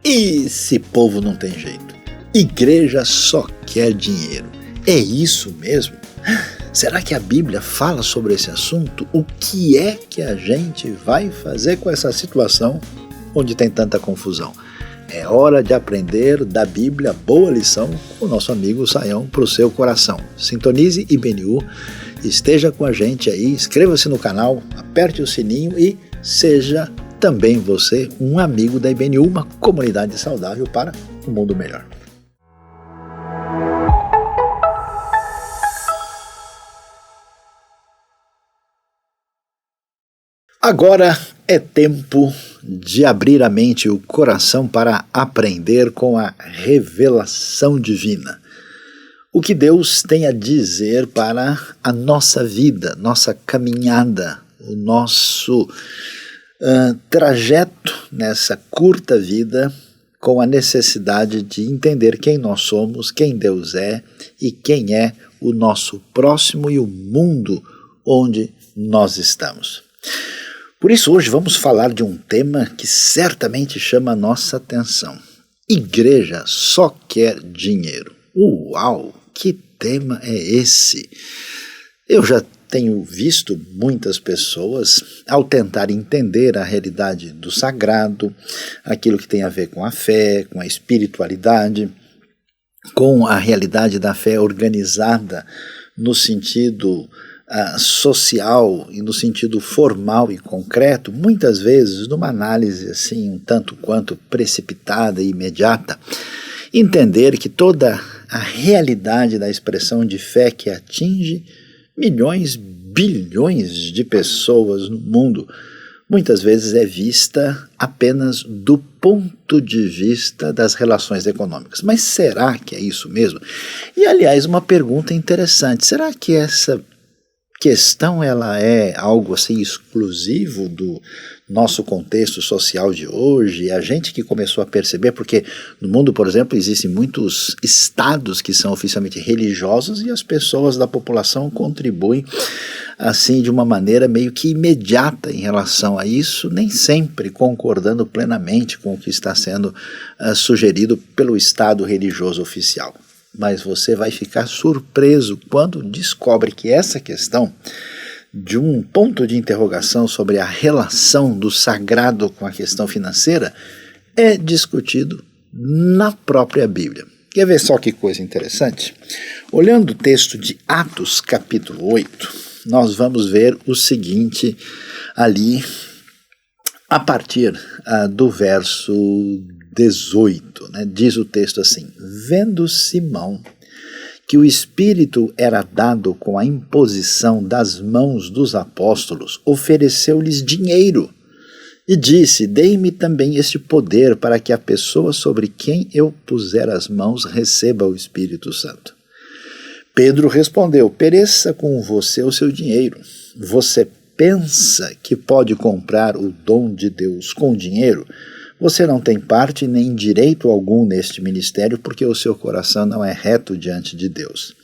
Esse povo não tem jeito. Igreja só quer dinheiro. É isso mesmo? Será que a Bíblia fala sobre esse assunto? O que é que a gente vai fazer com essa situação onde tem tanta confusão? É hora de aprender da Bíblia boa lição com o nosso amigo Saião para o seu coração. Sintonize IBNU, esteja com a gente aí, inscreva-se no canal, aperte o sininho e seja também você um amigo da IBNU, uma comunidade saudável para um mundo melhor. Agora é tempo de abrir a mente e o coração para aprender com a revelação divina. O que Deus tem a dizer para a nossa vida, nossa caminhada, o nosso trajeto nessa curta vida, com a necessidade de entender quem nós somos, quem Deus é e quem é o nosso próximo e o mundo onde nós estamos. Por isso, hoje vamos falar de um tema que certamente chama a nossa atenção. Igreja só quer dinheiro. Uau! Que tema é esse? Eu já tenho visto muitas pessoas, ao tentar entender a realidade do sagrado, aquilo que tem a ver com a fé, com a espiritualidade, com a realidade da fé organizada no sentido social e no sentido formal e concreto, muitas vezes numa análise assim um tanto quanto precipitada e imediata, entender que toda a realidade da expressão de fé que atinge milhões, bilhões de pessoas no mundo, muitas vezes é vista apenas do ponto de vista das relações econômicas. Mas será que é isso mesmo? E, aliás, uma pergunta interessante, será que essa questão ela é algo assim exclusivo do nosso contexto social de hoje? A gente que começou a perceber, porque no mundo, por exemplo, existem muitos estados que são oficialmente religiosos e as pessoas da população contribuem assim de uma maneira meio que imediata em relação a isso, nem sempre concordando plenamente com o que está sendo sugerido pelo estado religioso oficial. Mas você vai ficar surpreso quando descobre que essa questão de um ponto de interrogação sobre a relação do sagrado com a questão financeira é discutido na própria Bíblia. Quer ver só que coisa interessante? Olhando o texto de Atos capítulo 8, nós vamos ver o seguinte ali a partir do verso 18, né? Diz o texto assim: vendo Simão que o Espírito era dado com a imposição das mãos dos apóstolos, ofereceu-lhes dinheiro e disse: dei-me também este poder para que a pessoa sobre quem eu puser as mãos receba o Espírito Santo. Pedro respondeu: pereça com você o seu dinheiro. Você pensa que pode comprar o dom de Deus com dinheiro? Você não tem parte nem direito algum neste ministério, porque o seu coração não é reto diante de Deus.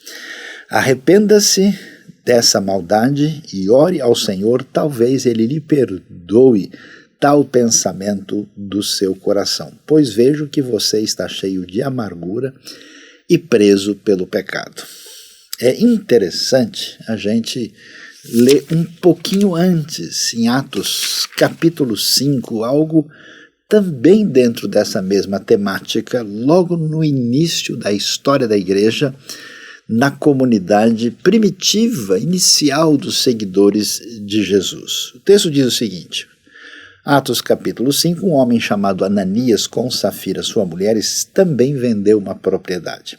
Arrependa-se dessa maldade e ore ao Senhor, talvez Ele lhe perdoe tal pensamento do seu coração, pois vejo que você está cheio de amargura e preso pelo pecado. É interessante a gente ler um pouquinho antes, em Atos capítulo 5, algo também dentro dessa mesma temática, logo no início da história da igreja, na comunidade primitiva, inicial dos seguidores de Jesus. O texto diz o seguinte, Atos capítulo 5, um homem chamado Ananias, com Safira, sua mulher, também vendeu uma propriedade.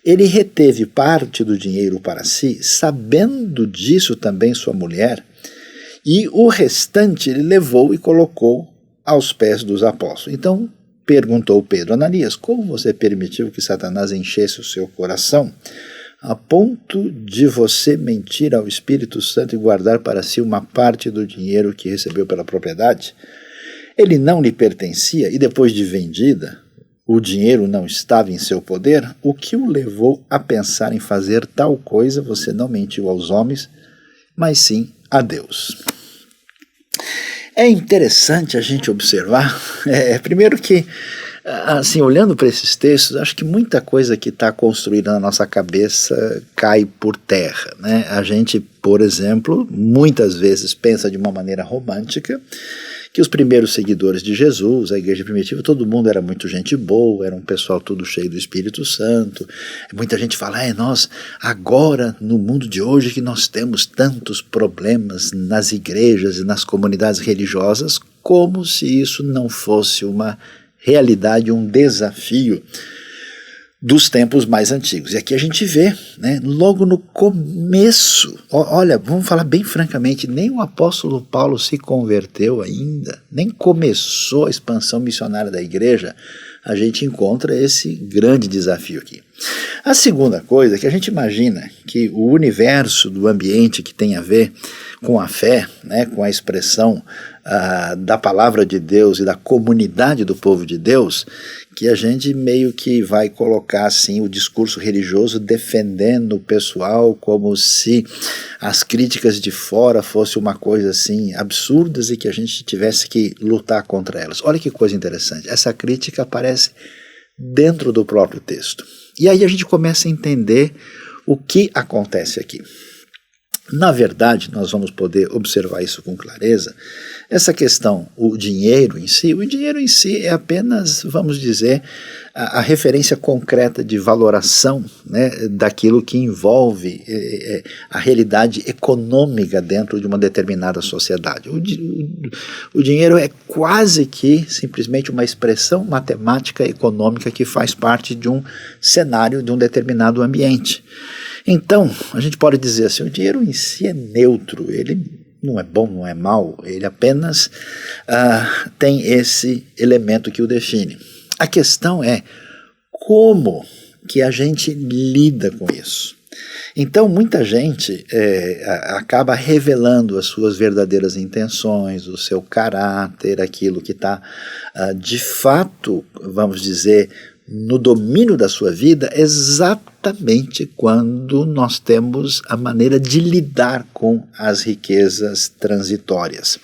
Ele reteve parte do dinheiro para si, sabendo disso também sua mulher, e o restante ele levou e colocou aos pés dos apóstolos. Então perguntou Pedro: Ananias, como você permitiu que Satanás enchesse o seu coração a ponto de você mentir ao Espírito Santo e guardar para si uma parte do dinheiro que recebeu pela propriedade? Ele não lhe pertencia e depois de vendida, o dinheiro não estava em seu poder? O que o levou a pensar em fazer tal coisa? Você não mentiu aos homens, mas sim a Deus. É interessante a gente observar, primeiro que, assim, olhando para esses textos, acho que muita coisa que está construída na nossa cabeça cai por terra, né? A gente, por exemplo, muitas vezes pensa de uma maneira romântica que os primeiros seguidores de Jesus, a igreja primitiva, todo mundo era muito gente boa, era um pessoal tudo cheio do Espírito Santo. Muita gente fala, nós agora, no mundo de hoje, que nós temos tantos problemas nas igrejas e nas comunidades religiosas, como se isso não fosse uma realidade, um desafio dos tempos mais antigos. E aqui a gente vê, né, logo no começo, olha, vamos falar bem francamente, nem o apóstolo Paulo se converteu ainda, nem começou a expansão missionária da igreja, a gente encontra esse grande desafio aqui. A segunda coisa é que a gente imagina que o universo do ambiente que tem a ver com a fé, né, com a expressão da palavra de Deus e da comunidade do povo de Deus, que a gente meio que vai colocar assim o discurso religioso defendendo o pessoal como se as críticas de fora fossem uma coisa assim absurdas e que a gente tivesse que lutar contra elas. Olha que coisa interessante, essa crítica aparece dentro do próprio texto. E aí a gente começa a entender o que acontece aqui. Na verdade, nós vamos poder observar isso com clareza. Essa questão, o dinheiro em si é apenas, vamos dizer, a referência concreta de valoração, né, daquilo que envolve a realidade econômica dentro de uma determinada sociedade. O dinheiro é quase que simplesmente uma expressão matemática econômica que faz parte de um cenário, de um determinado ambiente. Então, a gente pode dizer assim, o dinheiro em si é neutro, ele não é bom, não é mal, ele apenas tem esse elemento que o define. A questão é como que a gente lida com isso. Então, muita gente acaba revelando as suas verdadeiras intenções, o seu caráter, aquilo que está, de fato, vamos dizer, no domínio da sua vida, exatamente quando nós temos a maneira de lidar com as riquezas transitórias.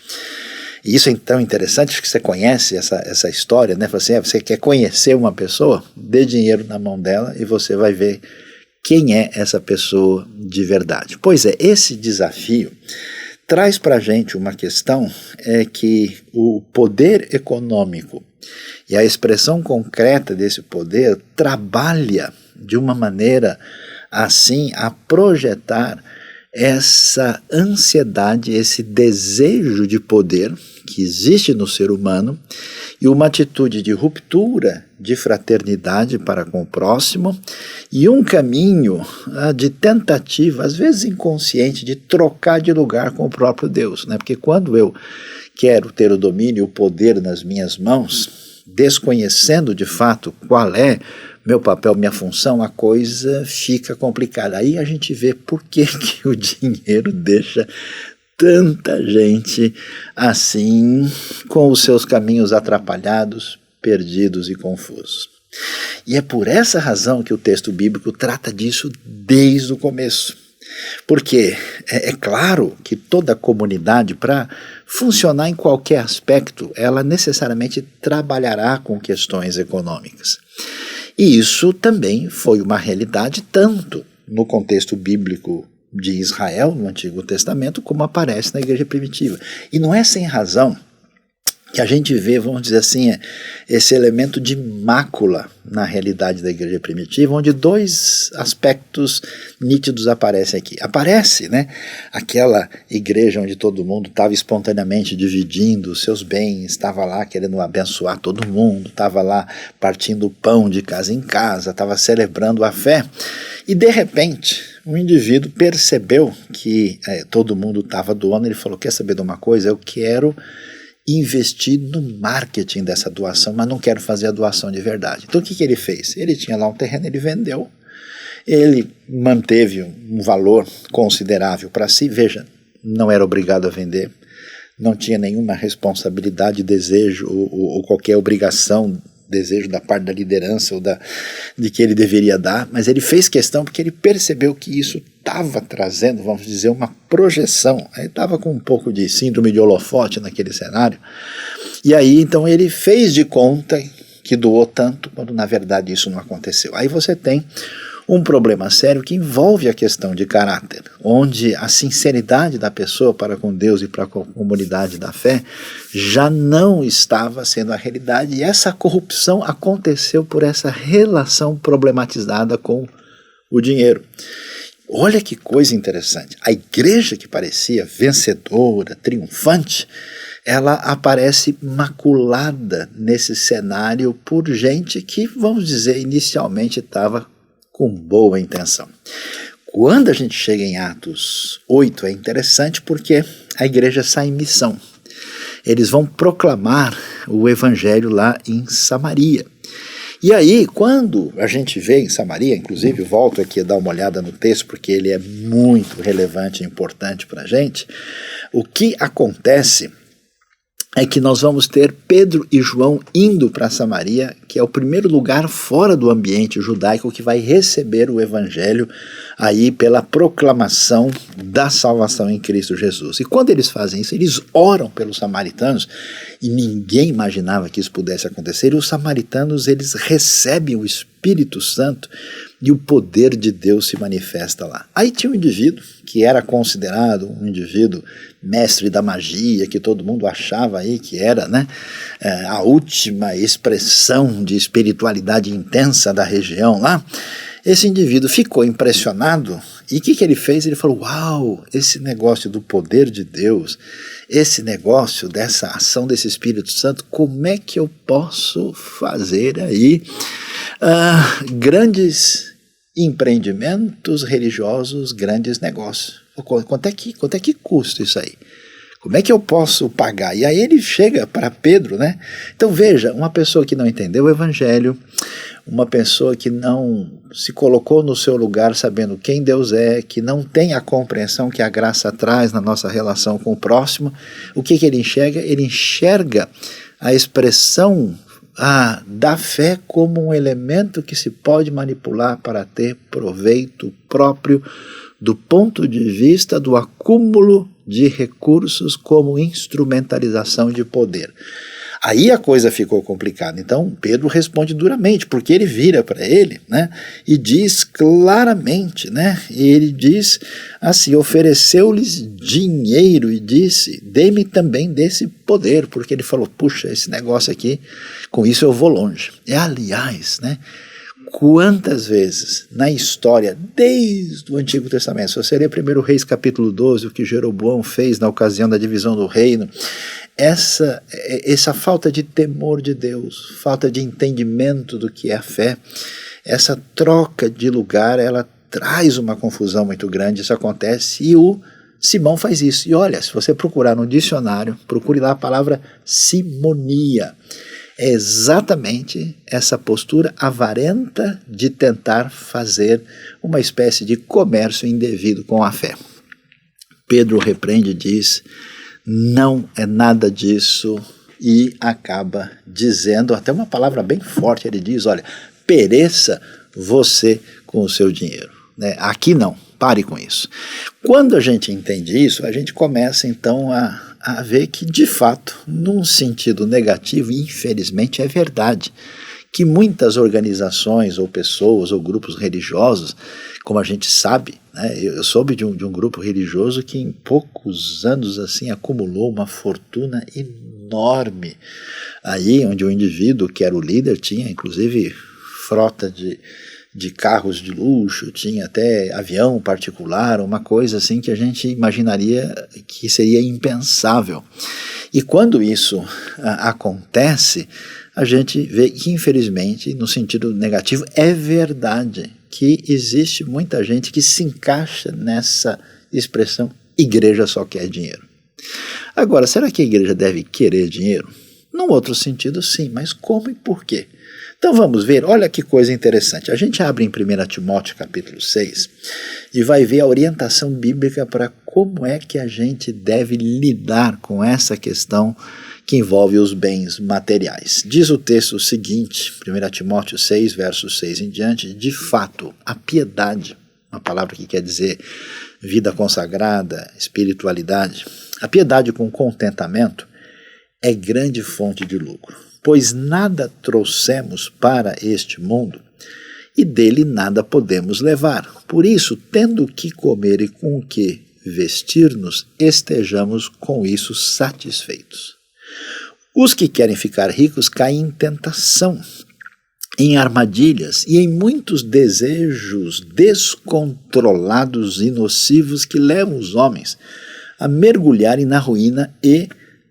E isso é tão interessante, acho que você conhece essa história, né? Você quer conhecer uma pessoa? Dê dinheiro na mão dela e você vai ver quem é essa pessoa de verdade. Pois é, esse desafio traz para a gente uma questão, que o poder econômico e a expressão concreta desse poder trabalha de uma maneira assim a projetar essa ansiedade, esse desejo de poder que existe no ser humano e uma atitude de ruptura de fraternidade para com o próximo e um caminho de tentativa, às vezes inconsciente, de trocar de lugar com o próprio Deus, né? Porque quando eu quero ter o domínio e o poder nas minhas mãos, desconhecendo de fato qual é meu papel, minha função, a coisa fica complicada. Aí a gente vê por que o dinheiro deixa tanta gente assim, com os seus caminhos atrapalhados, perdidos e confusos. E é por essa razão que o texto bíblico trata disso desde o começo. Porque é claro que toda comunidade, para funcionar em qualquer aspecto, ela necessariamente trabalhará com questões econômicas. E isso também foi uma realidade tanto no contexto bíblico de Israel, no Antigo Testamento, como aparece na igreja primitiva. E não é sem razão que a gente vê, vamos dizer assim, esse elemento de mácula na realidade da igreja primitiva, onde dois aspectos nítidos aparecem aqui. Aparece, né, aquela igreja onde todo mundo estava espontaneamente dividindo os seus bens, estava lá querendo abençoar todo mundo, estava lá partindo o pão de casa em casa, estava celebrando a fé, e de repente um indivíduo percebeu que todo mundo estava doando, ele falou, quer saber de uma coisa? Eu quero investir no marketing dessa doação, mas não quero fazer a doação de verdade. Então o que ele fez? Ele tinha lá um terreno, ele vendeu, ele manteve um valor considerável para si, veja, não era obrigado a vender, não tinha nenhuma responsabilidade, desejo ou qualquer obrigação desejo da parte da liderança ou de que ele deveria dar, mas ele fez questão porque ele percebeu que isso estava trazendo, vamos dizer, uma projeção. Ele estava com um pouco de síndrome de holofote naquele cenário, e aí então ele fez de conta que doou tanto, quando na verdade isso não aconteceu. Aí você tem um problema sério que envolve a questão de caráter, onde a sinceridade da pessoa para com Deus e para com a comunidade da fé já não estava sendo a realidade, e essa corrupção aconteceu por essa relação problematizada com o dinheiro. Olha que coisa interessante, a igreja que parecia vencedora, triunfante, ela aparece maculada nesse cenário por gente que, vamos dizer, inicialmente estava com boa intenção. Quando a gente chega em Atos 8 é interessante porque a igreja sai em missão. Eles vão proclamar o evangelho lá em Samaria. E aí, quando a gente vê em Samaria, inclusive volto aqui a dar uma olhada no texto porque ele é muito relevante e importante para a gente, o que acontece é que nós vamos ter Pedro e João indo para Samaria, que é o primeiro lugar fora do ambiente judaico que vai receber o evangelho aí pela proclamação da salvação em Cristo Jesus. E quando eles fazem isso, eles oram pelos samaritanos, e ninguém imaginava que isso pudesse acontecer, e os samaritanos, eles recebem o Espírito Santo, e o poder de Deus se manifesta lá. Aí tinha um indivíduo que era considerado um indivíduo mestre da magia, que todo mundo achava aí que era, né, a última expressão de espiritualidade intensa da região lá. Esse indivíduo ficou impressionado, e o que ele fez? Ele falou, uau, esse negócio do poder de Deus, esse negócio dessa ação desse Espírito Santo, como é que eu posso fazer aí grandes empreendimentos religiosos, grandes negócios? Quanto é que custa isso aí? Como é que eu posso pagar? E aí ele chega para Pedro, né? Então veja, uma pessoa que não entendeu o evangelho, uma pessoa que não se colocou no seu lugar sabendo quem Deus é, que não tem a compreensão que a graça traz na nossa relação com o próximo, o que ele enxerga? Ele enxerga a expressão da fé como um elemento que se pode manipular para ter proveito próprio do ponto de vista do acúmulo de recursos como instrumentalização de poder. Aí a coisa ficou complicada. Então Pedro responde duramente, porque ele vira para ele, né, e diz claramente, né, e ele diz assim, ofereceu-lhes dinheiro e disse, dê-me também desse poder, porque ele falou, puxa, esse negócio aqui, com isso eu vou longe. Aliás, né, quantas vezes na história, desde o Antigo Testamento, se você ler 1 Reis capítulo 12, o que Jeroboão fez na ocasião da divisão do reino, essa falta de temor de Deus, falta de entendimento do que é a fé, essa troca de lugar, ela traz uma confusão muito grande. Isso acontece e o Simão faz isso. E olha, se você procurar no dicionário, procure lá a palavra simonia. É exatamente essa postura avarenta de tentar fazer uma espécie de comércio indevido com a fé. Pedro repreende e diz, não é nada disso, e acaba dizendo até uma palavra bem forte. Ele diz, olha, pereça você com o seu dinheiro, né? Aqui não, pare com isso. Quando a gente entende isso, a gente começa então a ver que de fato, num sentido negativo, e infelizmente é verdade, que muitas organizações ou pessoas ou grupos religiosos, como a gente sabe, né, eu soube de um grupo religioso que em poucos anos assim acumulou uma fortuna enorme, aí onde o indivíduo que era o líder tinha inclusive frota de carros de luxo, tinha até avião particular, uma coisa assim que a gente imaginaria que seria impensável. E quando isso acontece, a gente vê que, infelizmente, no sentido negativo, é verdade que existe muita gente que se encaixa nessa expressão, igreja só quer dinheiro. Agora, será que a igreja deve querer dinheiro? Num outro sentido, sim, mas como e por quê? Então vamos ver, olha que coisa interessante. A gente abre em 1 Timóteo capítulo 6 e vai ver a orientação bíblica para como é que a gente deve lidar com essa questão que envolve os bens materiais. Diz o texto seguinte, 1 Timóteo 6, versos 6 em diante: de fato, a piedade, uma palavra que quer dizer vida consagrada, espiritualidade, a piedade com contentamento é grande fonte de lucro, pois nada trouxemos para este mundo e dele nada podemos levar. Por isso, tendo o que comer e com o que vestir-nos, estejamos com isso satisfeitos. Os que querem ficar ricos caem em tentação, em armadilhas e em muitos desejos descontrolados e nocivos que levam os homens a mergulharem na ruína e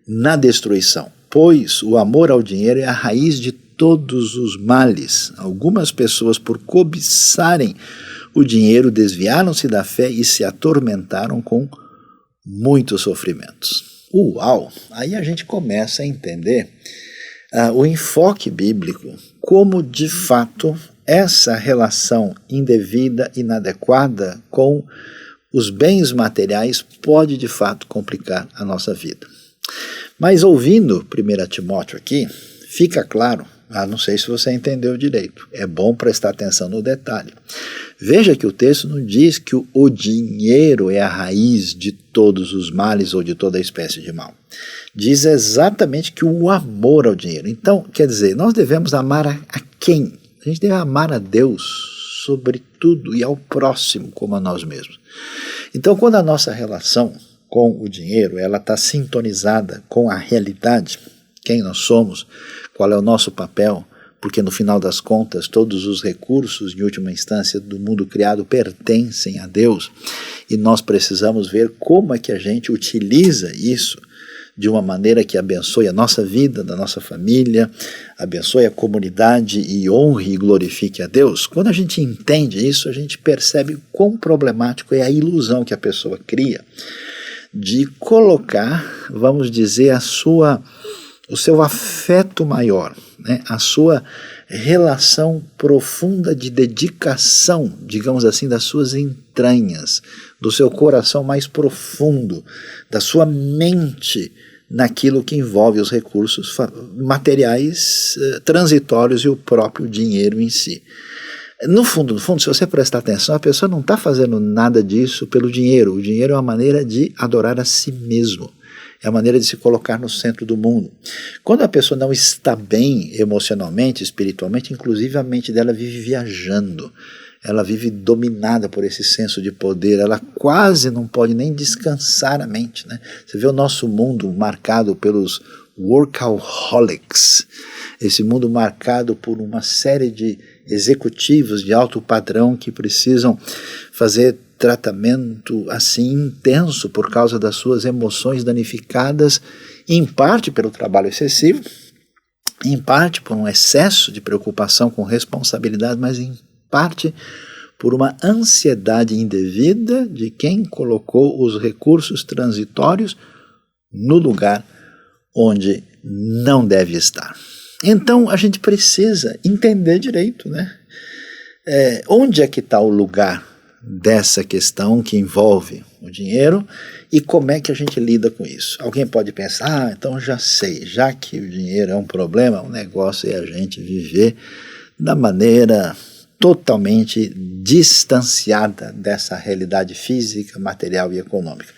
na destruição. Pois o amor ao dinheiro é a raiz de todos os males. Algumas pessoas, por cobiçarem o dinheiro, desviaram-se da fé e se atormentaram com muitos sofrimentos. Uau! Aí a gente começa a entender o enfoque bíblico, como de fato essa relação indevida, inadequada com os bens materiais pode de fato complicar a nossa vida. Mas ouvindo 1 Timóteo aqui, fica claro, não sei se você entendeu direito, é bom prestar atenção no detalhe. Veja que o texto não diz que o dinheiro é a raiz de todos os males ou de toda espécie de mal. Diz exatamente que o amor ao dinheiro. Então, quer dizer, nós devemos amar a quem? A gente deve amar a Deus sobre tudo e ao próximo como a nós mesmos. Então, quando a nossa relação com o dinheiro ela está sintonizada com a realidade, quem nós somos, qual é o nosso papel, porque no final das contas todos os recursos, em última instância, do mundo criado pertencem a Deus, e nós precisamos ver como é que a gente utiliza isso de uma maneira que abençoe a nossa vida, da nossa família, abençoe a comunidade e honre e glorifique a Deus. Quando a gente entende isso, a gente percebe quão problemático é a ilusão que a pessoa cria de colocar, vamos dizer, o seu afeto maior, né? A sua relação profunda de dedicação, digamos assim, das suas entranhas, do seu coração mais profundo, da sua mente naquilo que envolve os recursos materiais transitórios e o próprio dinheiro em si. No fundo, se você prestar atenção, a pessoa não está fazendo nada disso pelo dinheiro. O dinheiro é uma maneira de adorar a si mesmo. É a maneira de se colocar no centro do mundo. Quando a pessoa não está bem emocionalmente, espiritualmente, inclusive a mente dela vive viajando. Ela vive dominada por esse senso de poder. Ela quase não pode nem descansar a mente, né? Você vê o nosso mundo marcado pelos workaholics. Esse mundo marcado por uma série de executivos de alto padrão que precisam fazer tratamento assim intenso por causa das suas emoções danificadas, em parte pelo trabalho excessivo, em parte por um excesso de preocupação com responsabilidade, mas em parte por uma ansiedade indevida de quem colocou os recursos transitórios no lugar onde não deve estar. Então a gente precisa entender direito, né? Onde é que está o lugar dessa questão que envolve o dinheiro e como é que a gente lida com isso. Alguém pode pensar, então já sei, já que o dinheiro é um problema, o negócio é a gente viver da maneira totalmente distanciada dessa realidade física, material e econômica.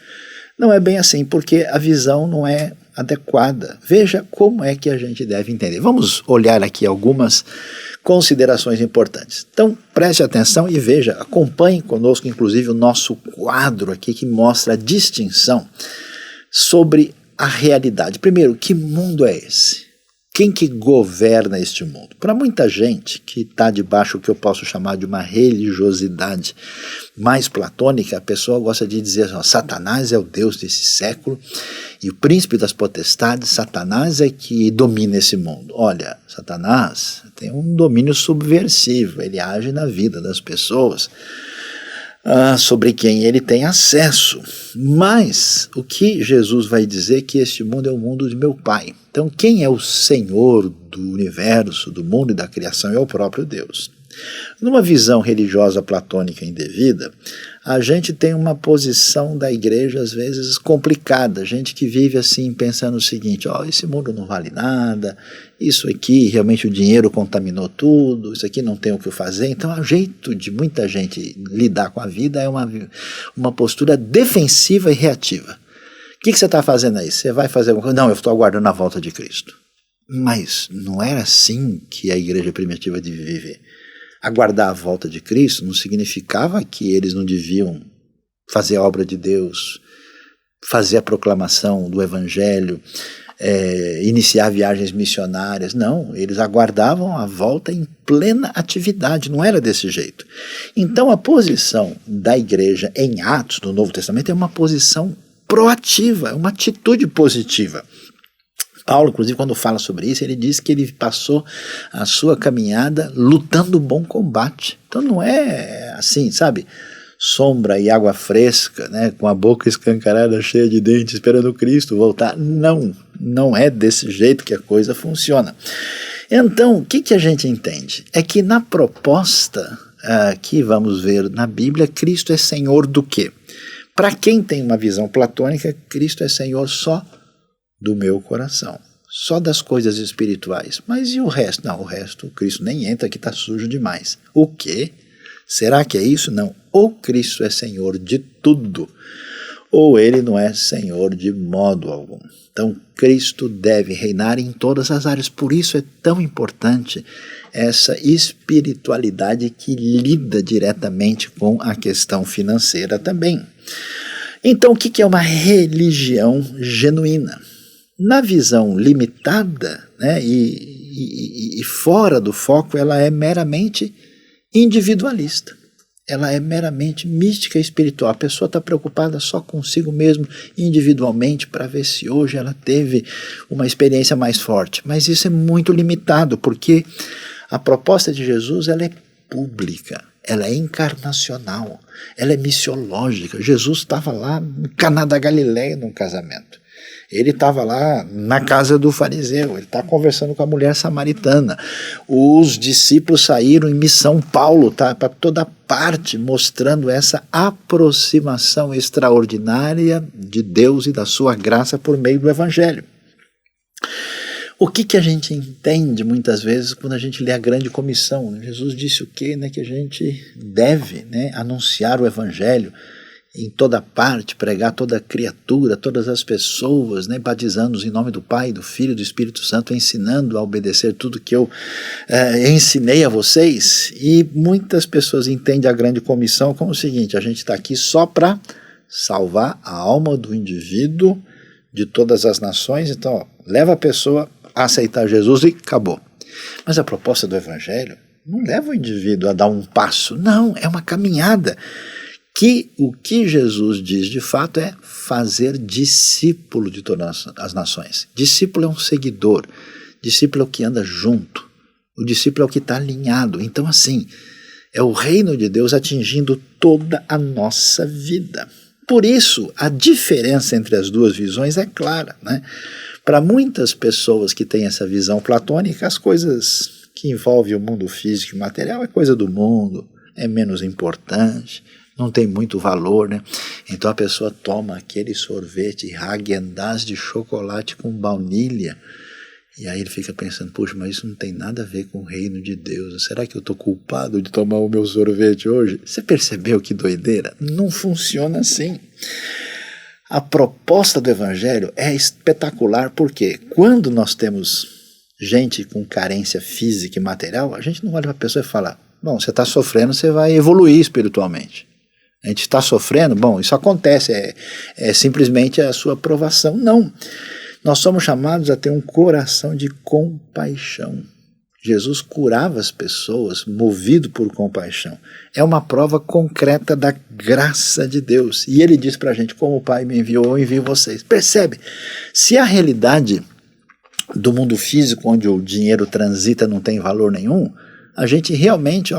Não é bem assim, porque a visão não é adequada. Veja como é que a gente deve entender. Vamos olhar aqui algumas considerações importantes. Então, preste atenção e veja, acompanhe conosco, inclusive, o nosso quadro aqui que mostra a distinção sobre a realidade. Primeiro, que mundo é esse? Quem que governa este mundo? Para muita gente que está debaixo do que eu posso chamar de uma religiosidade mais platônica, a pessoa gosta de dizer assim, Satanás é o Deus desse século e o príncipe das potestades, Satanás é que domina esse mundo. Olha, Satanás tem um domínio subversivo, ele age na vida das pessoas, sobre quem ele tem acesso. Mas o que Jesus vai dizer é que este mundo é o mundo de meu Pai. Então quem é o Senhor do universo, do mundo e da criação é o próprio Deus. Numa visão religiosa platônica indevida, a gente tem uma posição da igreja às vezes complicada, gente que vive assim pensando o seguinte, esse mundo não vale nada, isso aqui realmente o dinheiro contaminou tudo, isso aqui não tem o que fazer. Então o jeito de muita gente lidar com a vida é uma postura defensiva e reativa. O que você está fazendo aí? Você vai fazer alguma coisa? Não, eu estou aguardando a volta de Cristo. Mas não era assim que a igreja primitiva devia viver. Aguardar a volta de Cristo não significava que eles não deviam fazer a obra de Deus, fazer a proclamação do Evangelho, iniciar viagens missionárias. Não, eles aguardavam a volta em plena atividade, não era desse jeito. Então a posição da igreja em Atos do Novo Testamento é uma posição proativa, é uma atitude positiva. Paulo, inclusive, quando fala sobre isso, ele diz que ele passou a sua caminhada lutando o bom combate. Então não é assim, sabe, sombra e água fresca, né, com a boca escancarada, cheia de dentes, esperando Cristo voltar. Não é desse jeito que a coisa funciona. Então, o que a gente entende? É que na proposta que vamos ver na Bíblia, Cristo é Senhor do quê? Para quem tem uma visão platônica, Cristo é Senhor só do meu coração, só das coisas espirituais. Mas e o resto? Não, o resto, Cristo nem entra, que está sujo demais. O quê? Será que é isso? Não. Ou Cristo é Senhor de tudo, ou Ele não é Senhor de modo algum. Então, Cristo deve reinar em todas as áreas. Por isso é tão importante essa espiritualidade que lida diretamente com a questão financeira também. Então, o que é uma religião genuína? Na visão limitada, né, e fora do foco, ela é meramente individualista. Ela é meramente mística e espiritual. A pessoa está preocupada só consigo mesmo, individualmente, para ver se hoje ela teve uma experiência mais forte. Mas isso é muito limitado, porque a proposta de Jesus ela é pública, ela é encarnacional, ela é missiológica. Jesus estava lá no Caná da Galileia num casamento. Ele estava lá na casa do fariseu, ele está conversando com a mulher samaritana. Os discípulos saíram em missão, Paulo está para toda parte mostrando essa aproximação extraordinária de Deus e da sua graça por meio do Evangelho. O que a gente entende muitas vezes quando a gente lê a grande comissão? Jesus disse o quê? Que a gente deve, anunciar o Evangelho em toda parte, pregar toda criatura, todas as pessoas, batizando-os em nome do Pai, do Filho e do Espírito Santo, ensinando a obedecer tudo que eu ensinei a vocês. E muitas pessoas entendem a grande comissão como o seguinte: a gente está aqui só para salvar a alma do indivíduo de todas as nações, então leva a pessoa a aceitar Jesus e acabou. Mas a proposta do Evangelho não leva o indivíduo a dar um passo, não, é uma caminhada. Que o que Jesus diz de fato é fazer discípulo de todas as nações. Discípulo é um seguidor, discípulo é o que anda junto, o discípulo é o que está alinhado. Então assim, é o reino de Deus atingindo toda a nossa vida. Por isso, a diferença entre as duas visões é clara, Para muitas pessoas que têm essa visão platônica, as coisas que envolvem o mundo físico e material é coisa do mundo, é menos importante, não tem muito valor, Então a pessoa toma aquele sorvete Häagen-Dazs de chocolate com baunilha, e aí ele fica pensando, puxa, mas isso não tem nada a ver com o reino de Deus, será que eu estou culpado de tomar o meu sorvete hoje? Você percebeu que doideira? Não funciona assim. A proposta do Evangelho é espetacular, porque quando nós temos gente com carência física e material, a gente não olha para a pessoa e fala, bom, você está sofrendo, você vai evoluir espiritualmente. A gente está sofrendo, bom, isso acontece, é simplesmente a sua provação. Não, nós somos chamados a ter um coração de compaixão. Jesus curava as pessoas, movido por compaixão. É uma prova concreta da graça de Deus. E ele diz para a gente, como o Pai me enviou, eu envio vocês. Percebe? Se a realidade do mundo físico, onde o dinheiro transita, não tem valor nenhum, a gente realmente,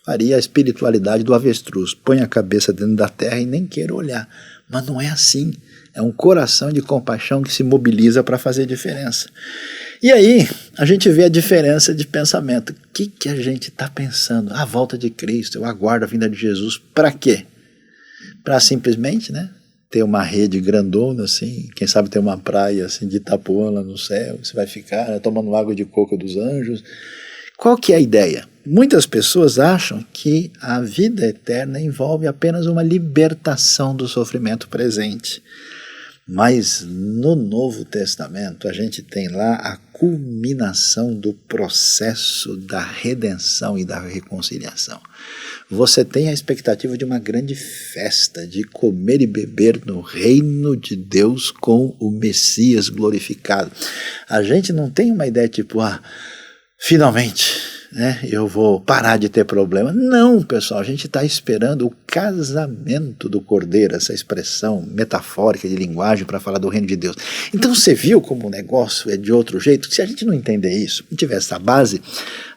faria a espiritualidade do avestruz, põe a cabeça dentro da terra e nem queira olhar. Mas não é assim. É um coração de compaixão que se mobiliza para fazer diferença. E aí, a gente vê a diferença de pensamento. O que a gente está pensando? A volta de Cristo, eu aguardo a vinda de Jesus. Para quê? Para simplesmente, né, ter uma rede grandona, assim, quem sabe ter uma praia assim, de Itapuã lá no céu, você vai ficar, né, tomando água de coco dos anjos. Qual que é a ideia? Muitas pessoas acham que a vida eterna envolve apenas uma libertação do sofrimento presente. Mas no Novo Testamento a gente tem lá a culminação do processo da redenção e da reconciliação. Você tem a expectativa de uma grande festa, de comer e beber no reino de Deus com o Messias glorificado. A gente não tem uma ideia tipo, finalmente, né, eu vou parar de ter problema. Não, pessoal, a gente está esperando o casamento do Cordeiro, essa expressão metafórica de linguagem para falar do reino de Deus. Então você viu como o negócio é de outro jeito? Se a gente não entender isso, não tiver essa base,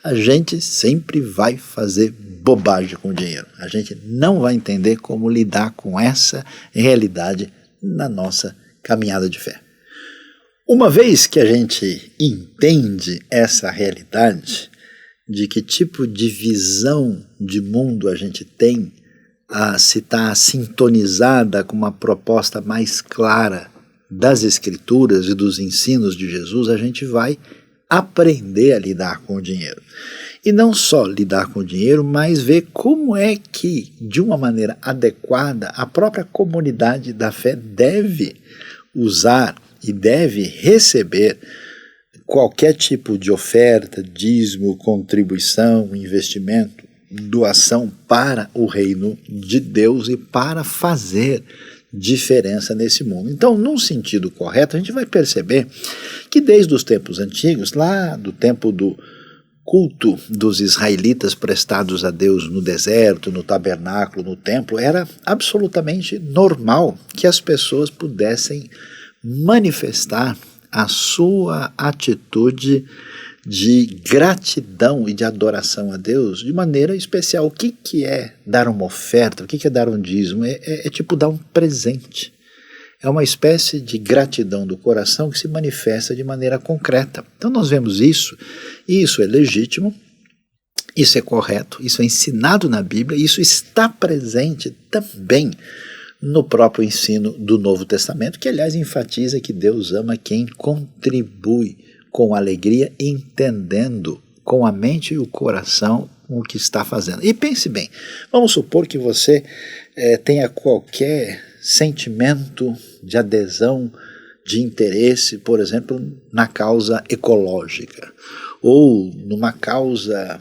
a gente sempre vai fazer bobagem com o dinheiro. A gente não vai entender como lidar com essa realidade na nossa caminhada de fé. Uma vez que a gente entende essa realidade, de que tipo de visão de mundo a gente tem, se está sintonizada com uma proposta mais clara das Escrituras e dos ensinos de Jesus, a gente vai aprender a lidar com o dinheiro. E não só lidar com o dinheiro, mas ver como é que, de uma maneira adequada, a própria comunidade da fé deve usar e deve receber qualquer tipo de oferta, dízimo, contribuição, investimento, doação para o reino de Deus e para fazer diferença nesse mundo. Então, num sentido correto, a gente vai perceber que desde os tempos antigos, lá do tempo do culto dos israelitas prestados a Deus no deserto, no tabernáculo, no templo, era absolutamente normal que as pessoas pudessem manifestar a sua atitude de gratidão e de adoração a Deus de maneira especial. O que é dar uma oferta? O que é dar um dízimo? É tipo dar um presente. É uma espécie de gratidão do coração que se manifesta de maneira concreta. Então nós vemos isso, e isso é legítimo, isso é correto, isso é ensinado na Bíblia, isso está presente também no próprio ensino do Novo Testamento, que aliás enfatiza que Deus ama quem contribui com alegria, entendendo com a mente e o coração o que está fazendo. E pense bem, vamos supor que você tenha qualquer sentimento de adesão, de interesse, por exemplo, na causa ecológica, ou numa causa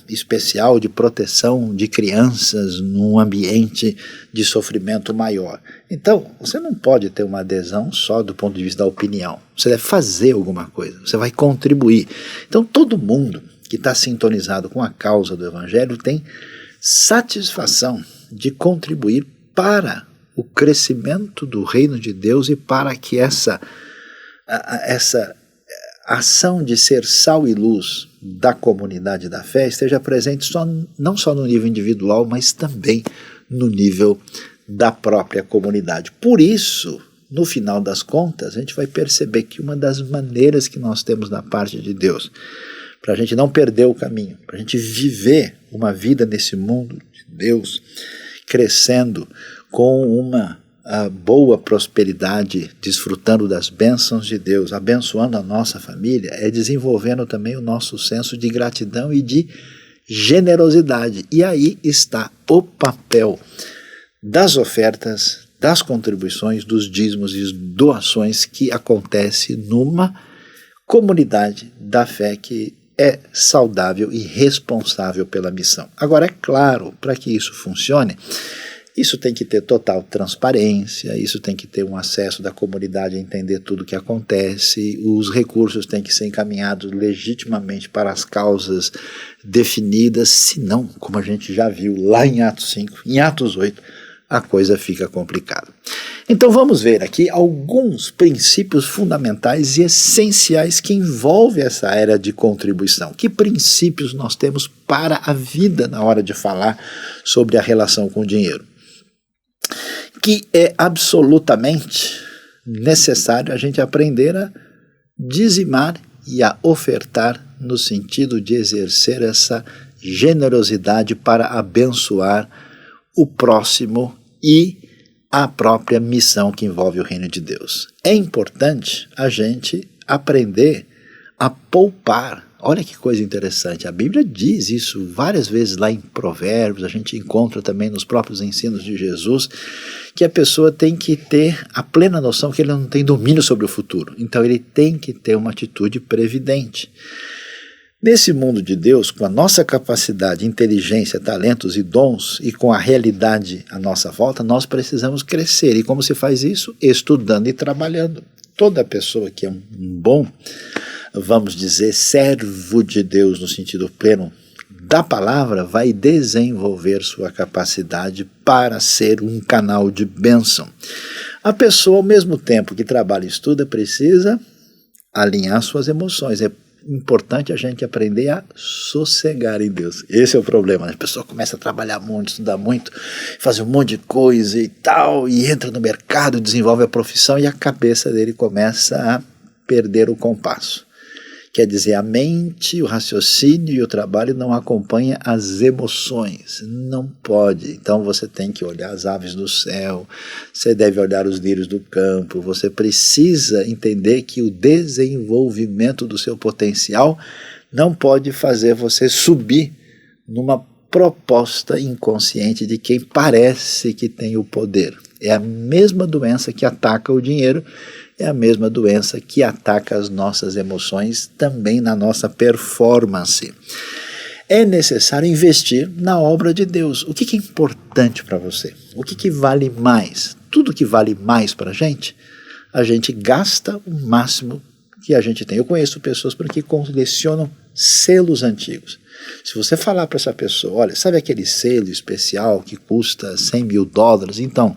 especial de proteção de crianças num ambiente de sofrimento maior. Então, você não pode ter uma adesão só do ponto de vista da opinião. Você deve fazer alguma coisa, você vai contribuir. Então, todo mundo que está sintonizado com a causa do Evangelho tem satisfação de contribuir para o crescimento do reino de Deus e para que essa ação de ser sal e luz da comunidade da fé esteja presente não só no nível individual, mas também no nível da própria comunidade. Por isso, no final das contas, a gente vai perceber que uma das maneiras que nós temos da parte de Deus, para a gente não perder o caminho, para a gente viver uma vida nesse mundo de Deus, crescendo com uma boa prosperidade, desfrutando das bênçãos de Deus, abençoando a nossa família, é desenvolvendo também o nosso senso de gratidão e de generosidade. E aí está o papel das ofertas, das contribuições, dos dízimos e doações que acontece numa comunidade da fé que é saudável e responsável pela missão. Agora, é claro, para que isso funcione, isso tem que ter total transparência, isso tem que ter um acesso da comunidade a entender tudo o que acontece, os recursos têm que ser encaminhados legitimamente para as causas definidas, senão, como a gente já viu lá em Atos 5, em Atos 8, a coisa fica complicada. Então vamos ver aqui alguns princípios fundamentais e essenciais que envolvem essa área de contribuição. Que princípios nós temos para a vida na hora de falar sobre a relação com o dinheiro? que é absolutamente necessário a gente aprender a dizimar e a ofertar no sentido de exercer essa generosidade para abençoar o próximo e a própria missão que envolve o reino de Deus. É importante a gente aprender a poupar. Olha que coisa interessante, a Bíblia diz isso várias vezes lá em Provérbios, a gente encontra também nos próprios ensinos de Jesus, que a pessoa tem que ter a plena noção que ele não tem domínio sobre o futuro, então ele tem que ter uma atitude previdente. Nesse mundo de Deus, com a nossa capacidade, inteligência, talentos e dons, e com a realidade à nossa volta, nós precisamos crescer. E como se faz isso? Estudando e trabalhando. Toda pessoa que é um bom, vamos dizer, servo de Deus no sentido pleno da palavra, vai desenvolver sua capacidade para ser um canal de bênção. A pessoa, ao mesmo tempo que trabalha e estuda, precisa alinhar suas emoções. É importante a gente aprender a sossegar em Deus. Esse é o problema. A pessoa começa a trabalhar muito, estudar muito, fazer um monte de coisa e tal, e entra no mercado, desenvolve a profissão e a cabeça dele começa a perder o compasso. Quer dizer, a mente, o raciocínio e o trabalho não acompanham as emoções. Não pode. Então você tem que olhar as aves do céu, você deve olhar os lírios do campo, você precisa entender que o desenvolvimento do seu potencial não pode fazer você subir numa proposta inconsciente de quem parece que tem o poder. É a mesma doença que ataca o dinheiro, é a mesma doença que ataca as nossas emoções, também na nossa performance. É necessário investir na obra de Deus. O que é importante para você? O que vale mais? Tudo que vale mais para a gente gasta o máximo que a gente tem. Eu conheço pessoas por que colecionam selos antigos. Se você falar para essa pessoa, olha, sabe aquele selo especial que custa $100 mil? Então,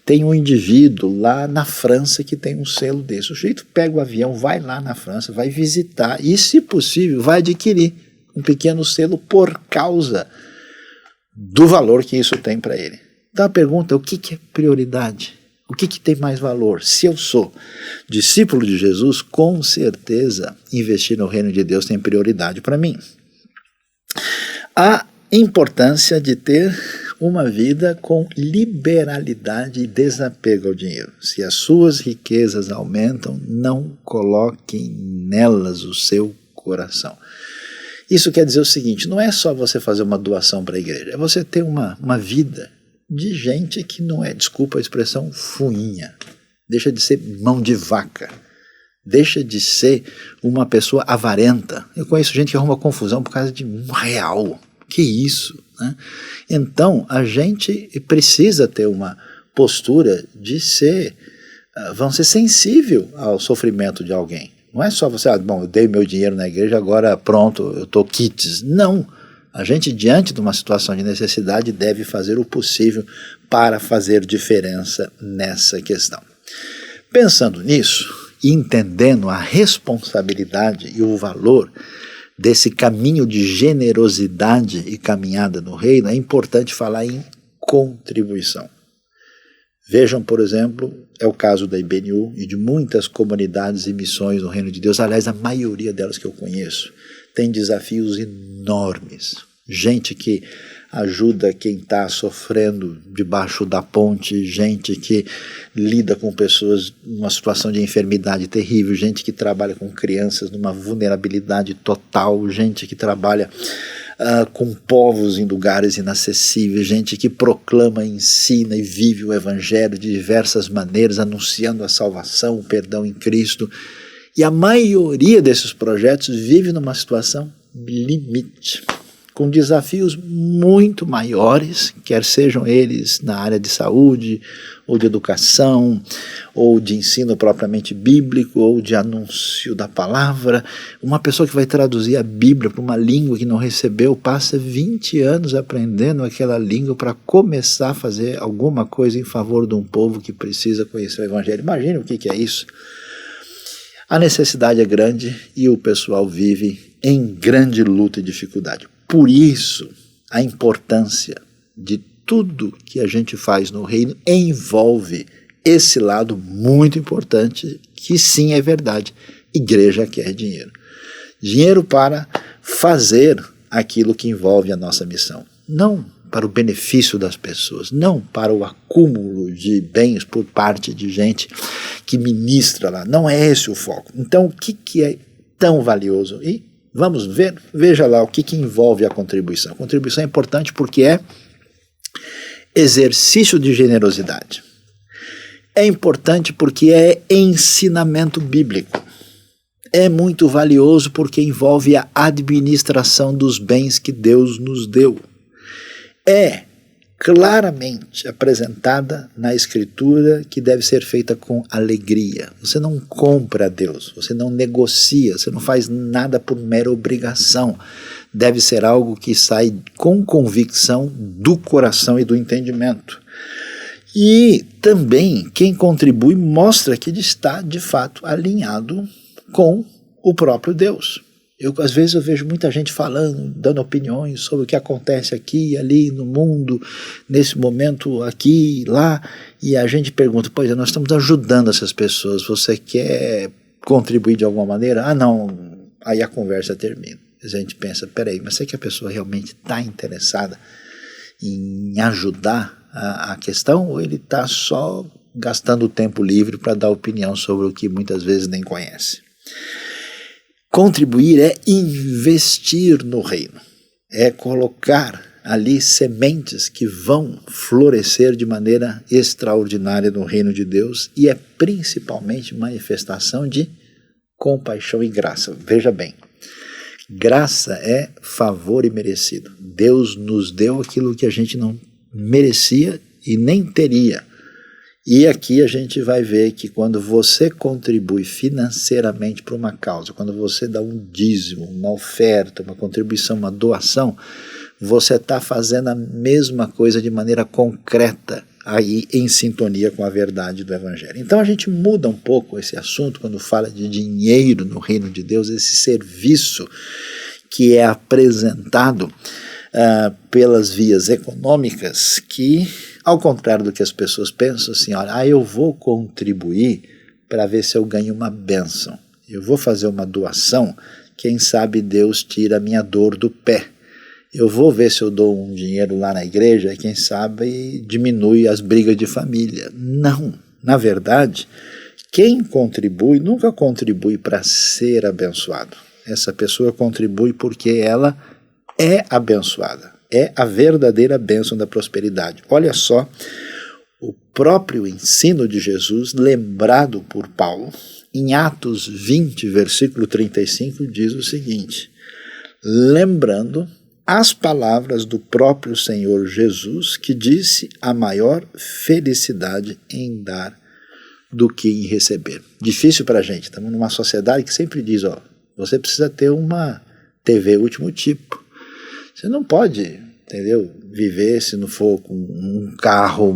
tem um indivíduo lá na França que tem um selo desse. O sujeito pega o avião, vai lá na França, vai visitar e, se possível, vai adquirir um pequeno selo por causa do valor que isso tem para ele. Então a pergunta é, o que é prioridade? O que tem mais valor? Se eu sou discípulo de Jesus, com certeza investir no reino de Deus tem prioridade para mim. A importância de ter uma vida com liberalidade e desapego ao dinheiro. Se as suas riquezas aumentam, não coloquem nelas o seu coração. Isso quer dizer o seguinte, não é só você fazer uma doação para a igreja, é você ter uma vida de gente que não é, desculpa a expressão, fuinha. Deixa de ser mão de vaca. Deixa de ser uma pessoa avarenta. Eu conheço gente que arruma confusão por causa de R$1. Que isso? Né? Então, a gente precisa ter uma postura de ser, vamos ser sensível ao sofrimento de alguém. Não é só você, bom, eu dei meu dinheiro na igreja, agora pronto, eu estou quites. Não. A gente, diante de uma situação de necessidade, deve fazer o possível para fazer diferença nessa questão. Pensando nisso, e entendendo a responsabilidade e o valor desse caminho de generosidade e caminhada no reino, é importante falar em contribuição. Vejam, por exemplo, é o caso da IBNU e de muitas comunidades e missões no reino de Deus, aliás, a maioria delas que eu conheço, tem desafios enormes. Gente que ajuda quem está sofrendo debaixo da ponte, gente que lida com pessoas numa situação de enfermidade terrível, gente que trabalha com crianças numa vulnerabilidade total, gente que trabalha com povos em lugares inacessíveis, gente que proclama, ensina e vive o evangelho de diversas maneiras, anunciando a salvação, o perdão em Cristo. E a maioria desses projetos vive numa situação limite, com desafios muito maiores, quer sejam eles na área de saúde, ou de educação, ou de ensino propriamente bíblico, ou de anúncio da palavra. Uma pessoa que vai traduzir a Bíblia para uma língua que não recebeu, passa 20 anos aprendendo aquela língua para começar a fazer alguma coisa em favor de um povo que precisa conhecer o Evangelho. Imagine o que é isso. A necessidade é grande e o pessoal vive em grande luta e dificuldade. Por isso, a importância de tudo que a gente faz no reino envolve esse lado muito importante, que sim é verdade. Igreja quer dinheiro. Dinheiro para fazer aquilo que envolve a nossa missão. Não para o benefício das pessoas, não para o acúmulo de bens por parte de gente que ministra lá. Não é esse o foco. Então, o que é tão valioso? E vamos ver, veja lá o que envolve a contribuição. A contribuição é importante porque é exercício de generosidade. É importante porque é ensinamento bíblico. É muito valioso porque envolve a administração dos bens que Deus nos deu. É claramente apresentada na Escritura que deve ser feita com alegria. Você não compra a Deus, você não negocia, você não faz nada por mera obrigação. Deve ser algo que sai com convicção do coração e do entendimento. E também quem contribui mostra que está de fato alinhado com o próprio Deus. Às vezes eu vejo muita gente falando, dando opiniões sobre o que acontece aqui e ali no mundo, nesse momento aqui e lá, e a gente pergunta, pois é, nós estamos ajudando essas pessoas, você quer contribuir de alguma maneira? Ah, não, aí a conversa termina. A gente pensa, peraí, mas será que a pessoa realmente está interessada em ajudar a questão, ou ele está só gastando o tempo livre para dar opinião sobre o que muitas vezes nem conhece? Contribuir é investir no reino, é colocar ali sementes que vão florescer de maneira extraordinária no reino de Deus, e é principalmente manifestação de compaixão e graça. Veja bem, graça é favor imerecido. Deus nos deu aquilo que a gente não merecia e nem teria. E aqui a gente vai ver que quando você contribui financeiramente para uma causa, quando você dá um dízimo, uma oferta, uma contribuição, uma doação, você está fazendo a mesma coisa de maneira concreta, aí em sintonia com a verdade do Evangelho. Então a gente muda um pouco esse assunto quando fala de dinheiro no reino de Deus, esse serviço que é apresentado pelas vias econômicas, que, ao contrário do que as pessoas pensam, assim, olha, eu vou contribuir para ver se eu ganho uma bênção, eu vou fazer uma doação, quem sabe Deus tira a minha dor do pé, eu vou ver se eu dou um dinheiro lá na igreja, quem sabe diminui as brigas de família. Não, na verdade, quem contribui nunca contribui para ser abençoado. Essa pessoa contribui porque ela é abençoada, é a verdadeira bênção da prosperidade. Olha só, o próprio ensino de Jesus, lembrado por Paulo, em Atos 20, versículo 35, diz o seguinte: lembrando as palavras do próprio Senhor Jesus, que disse a maior felicidade em dar do que em receber. Difícil para a gente, estamos numa sociedade que sempre diz, você precisa ter uma TV último tipo. Você não pode, entendeu, viver se não for com um carro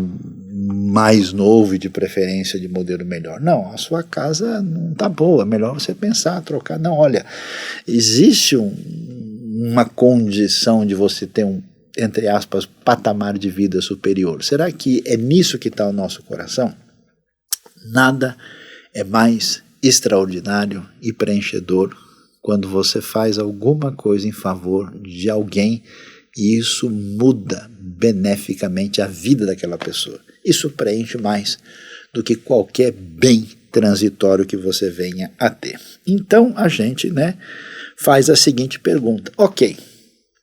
mais novo e de preferência de modelo melhor. Não, a sua casa não está boa, é melhor você pensar, trocar. Não, olha, existe uma condição de você ter entre aspas, patamar de vida superior. Será que é nisso que está o nosso coração? Nada é mais extraordinário e preenchedor quando você faz alguma coisa em favor de alguém e isso muda beneficamente a vida daquela pessoa. Isso preenche mais do que qualquer bem transitório que você venha a ter. Então a gente, faz a seguinte pergunta: ok,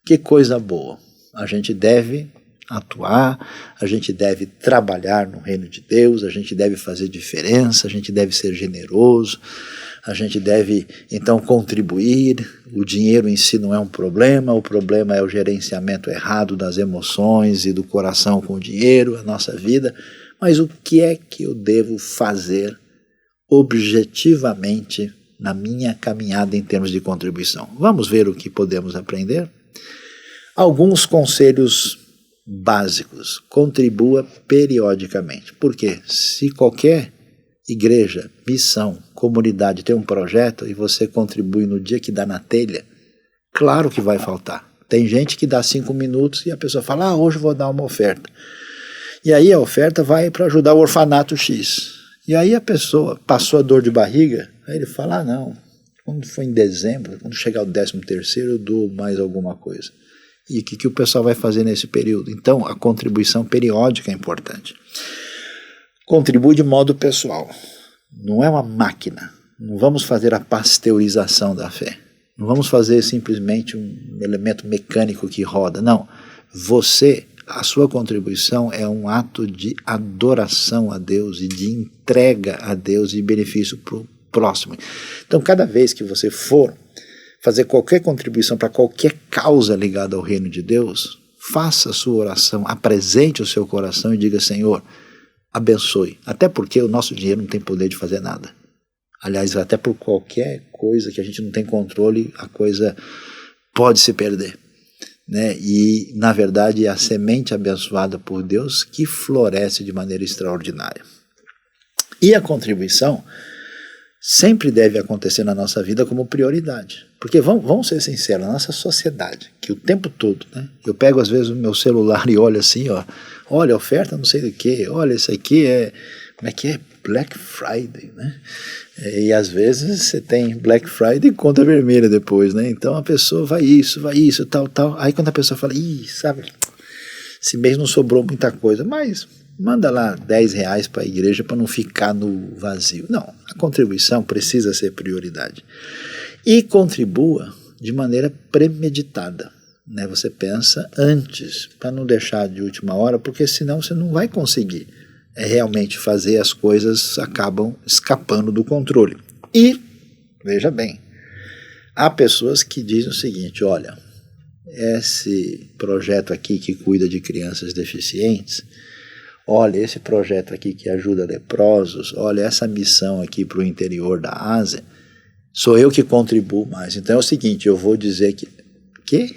que coisa boa, a gente deve atuar, a gente deve trabalhar no reino de Deus, a gente deve fazer diferença, a gente deve ser generoso, a gente deve então contribuir, o dinheiro em si não é um problema, o problema é o gerenciamento errado das emoções e do coração com o dinheiro, a nossa vida. Mas o que é que eu devo fazer objetivamente na minha caminhada em termos de contribuição? Vamos ver o que podemos aprender? Alguns conselhos básicos: contribua periodicamente. Porque se qualquer igreja, missão, comunidade tem um projeto e você contribui no dia que dá na telha, claro que vai faltar. Tem gente que dá 5 minutos e a pessoa fala, hoje eu vou dar uma oferta. E aí a oferta vai para ajudar o orfanato X. E aí a pessoa passou a dor de barriga, aí ele fala, não, quando for em dezembro, quando chegar o 13º, eu dou mais alguma coisa. E o que o pessoal vai fazer nesse período? Então, a contribuição periódica é importante. Contribui de modo pessoal. Não é uma máquina. Não vamos fazer a pasteurização da fé. Não vamos fazer simplesmente um elemento mecânico que roda. Não. A sua contribuição é um ato de adoração a Deus e de entrega a Deus e benefício para o próximo. Então, cada vez que você for fazer qualquer contribuição para qualquer causa ligada ao reino de Deus, faça a sua oração, apresente o seu coração e diga, Senhor, abençoe. Até porque o nosso dinheiro não tem poder de fazer nada. Aliás, até por qualquer coisa que a gente não tem controle, a coisa pode se perder. Né? E, na verdade, é a semente abençoada por Deus que floresce de maneira extraordinária. E a contribuição sempre deve acontecer na nossa vida como prioridade. Porque vamos ser sinceros, a nossa sociedade, que o tempo todo, né, eu pego às vezes o meu celular e olho assim, olha, oferta não sei do que, olha, isso aqui como é que é? Black Friday, né? E às vezes você tem Black Friday e conta vermelha depois, né? Então a pessoa vai isso, tal. Aí quando a pessoa fala, sabe, esse mês não sobrou muita coisa, mas manda lá R$10 para a igreja para não ficar no vazio. Não, a contribuição precisa ser prioridade. E contribua de maneira premeditada. Né? Você pensa antes, para não deixar de última hora, porque senão você não vai conseguir realmente fazer, as coisas acabam escapando do controle. E, veja bem, há pessoas que dizem o seguinte, olha, esse projeto aqui que cuida de crianças deficientes, olha, esse projeto aqui que ajuda leprosos, olha, essa missão aqui para o interior da Ásia, sou eu que contribuo mais. Então é o seguinte, eu vou dizer que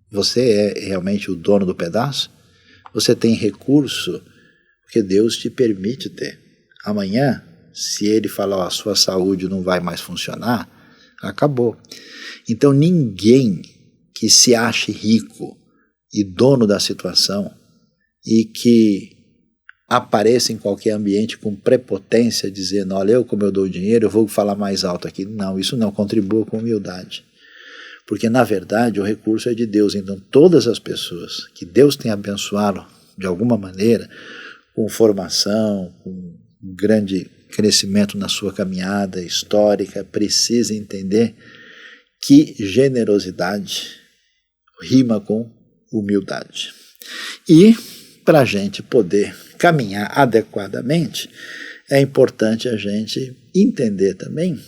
você é realmente o dono do pedaço? Você tem recurso porque Deus te permite ter. Amanhã, se ele falar, a sua saúde não vai mais funcionar, acabou. Então ninguém que se ache rico e dono da situação e que apareça em qualquer ambiente com prepotência, dizendo, olha, como eu dou dinheiro, eu vou falar mais alto aqui. Não, isso não, contribua com humildade. Porque, na verdade, o recurso é de Deus. Então, todas as pessoas que Deus tem abençoado, de alguma maneira, com formação, com um grande crescimento na sua caminhada histórica, precisam entender que generosidade rima com humildade. E, para a gente poder caminhar adequadamente, é importante a gente entender também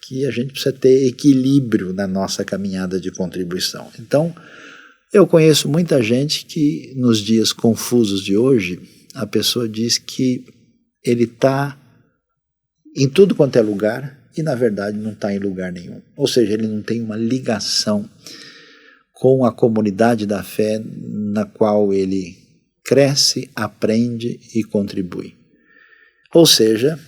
que a gente precisa ter equilíbrio na nossa caminhada de contribuição. Então, eu conheço muita gente que, nos dias confusos de hoje, a pessoa diz que ele está em tudo quanto é lugar e, na verdade, não está em lugar nenhum. Ou seja, ele não tem uma ligação com a comunidade da fé na qual ele cresce, aprende e contribui. Ou seja,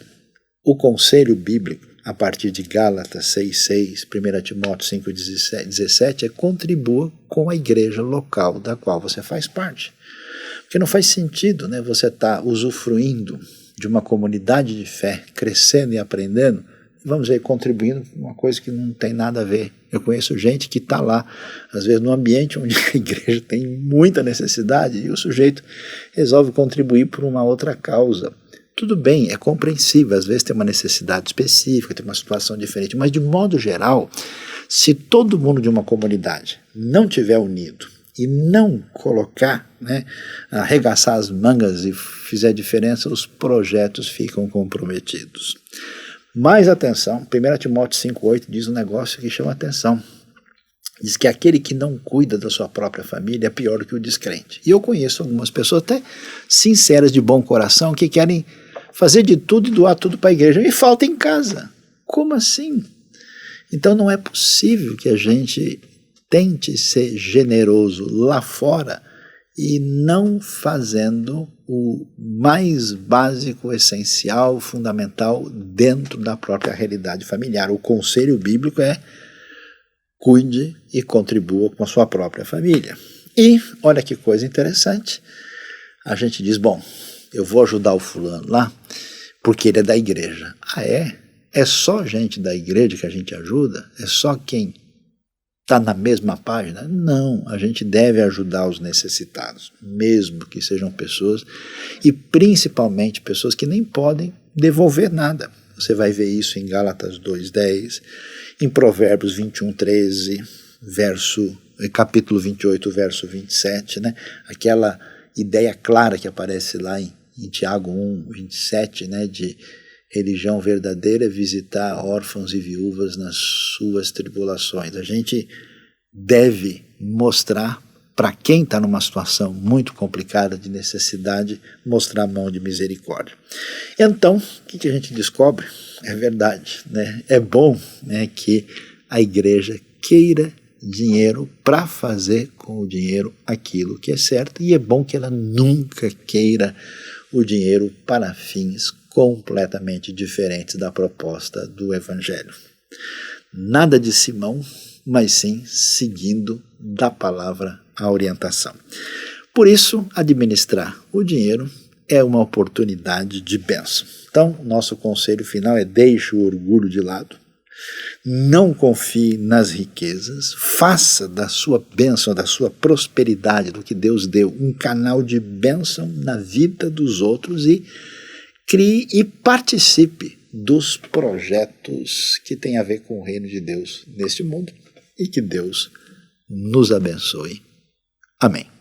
o conselho bíblico, a partir de Gálatas 6,6, 1 Timóteo 5,17, contribua com a igreja local da qual você faz parte. Porque não faz sentido, né, você estar usufruindo de uma comunidade de fé, crescendo e aprendendo, vamos dizer, contribuindo com uma coisa que não tem nada a ver. Eu conheço gente que está lá, às vezes, num ambiente onde a igreja tem muita necessidade e o sujeito resolve contribuir por uma outra causa. Tudo bem, é compreensível, às vezes tem uma necessidade específica, tem uma situação diferente, mas de modo geral, se todo mundo de uma comunidade não tiver unido e não colocar, né, arregaçar as mangas e fizer diferença, os projetos ficam comprometidos. Mais atenção, 1 Timóteo 5,8 diz um negócio que chama atenção. Diz que aquele que não cuida da sua própria família é pior do que o descrente. E eu conheço algumas pessoas até sinceras, de bom coração, que querem fazer de tudo e doar tudo para a igreja e falta em casa. Como assim? Então não é possível que a gente tente ser generoso lá fora e não fazendo o mais básico, essencial, fundamental dentro da própria realidade familiar. O conselho bíblico é cuide e contribua com a sua própria família. E, olha que coisa interessante, a gente diz, bom, eu vou ajudar o fulano lá porque ele é da igreja. Ah, é? É só gente da igreja que a gente ajuda? É só quem está na mesma página? Não, a gente deve ajudar os necessitados, mesmo que sejam pessoas, e principalmente pessoas que nem podem devolver nada. Você vai ver isso em Gálatas 2:10, em Provérbios 21:13, capítulo 28, verso 27, né? Aquela ideia clara que aparece lá em Tiago 1:27, né? De religião verdadeira é visitar órfãos e viúvas nas suas tribulações. A gente deve mostrar para quem está numa situação muito complicada de necessidade, mostrar a mão de misericórdia. Então, o que a gente descobre? É verdade, né? É bom, né, que a igreja queira dinheiro para fazer com o dinheiro aquilo que é certo, e é bom que ela nunca queira o dinheiro para fins completamente diferentes da proposta do Evangelho. Nada de Simão, mas sim seguindo da palavra a orientação. Por isso, administrar o dinheiro é uma oportunidade de bênção. Então, nosso conselho final é: deixe o orgulho de lado, não confie nas riquezas, faça da sua bênção, da sua prosperidade, do que Deus deu, um canal de bênção na vida dos outros, e crie e participe dos projetos que têm a ver com o reino de Deus neste mundo, e que Deus nos abençoe. Amém.